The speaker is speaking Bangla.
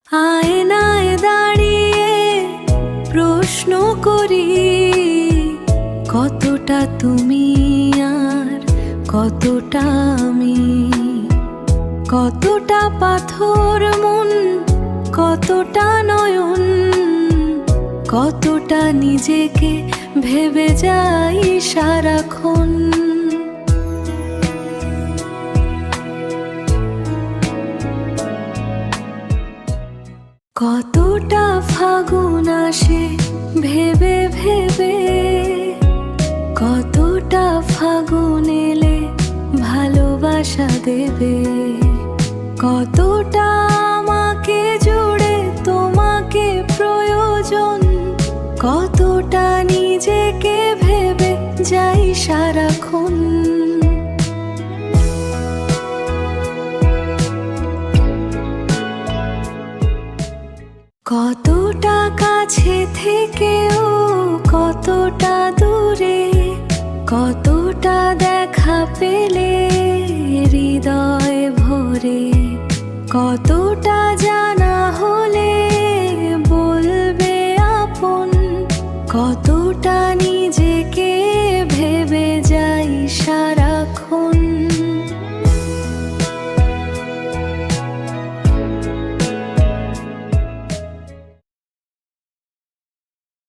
আয়নায় দাঁড়িয়ে প্রশ্ন করি, কতটা তুমি আর কতটা আমি, কতটা পাথর মন, কতটা নয়ন, কতটা নিজেকে ভেবে যাই সারাক্ষণ। কতটা ফাগুন আসে ভেবে ভেবে, কতটা ফাগুন এলে ভালোবাসা দেবে, কতটা আমাকে জুড়ে তোমাকে প্রয়োজন, কতটা নিজেকে ভেবে যাই সারাক্ষণ। কতটা কাছে থেকেও কতটা দূরে, কতটা দেখা পেলে হৃদয় ভরে, কতটা জানা হলে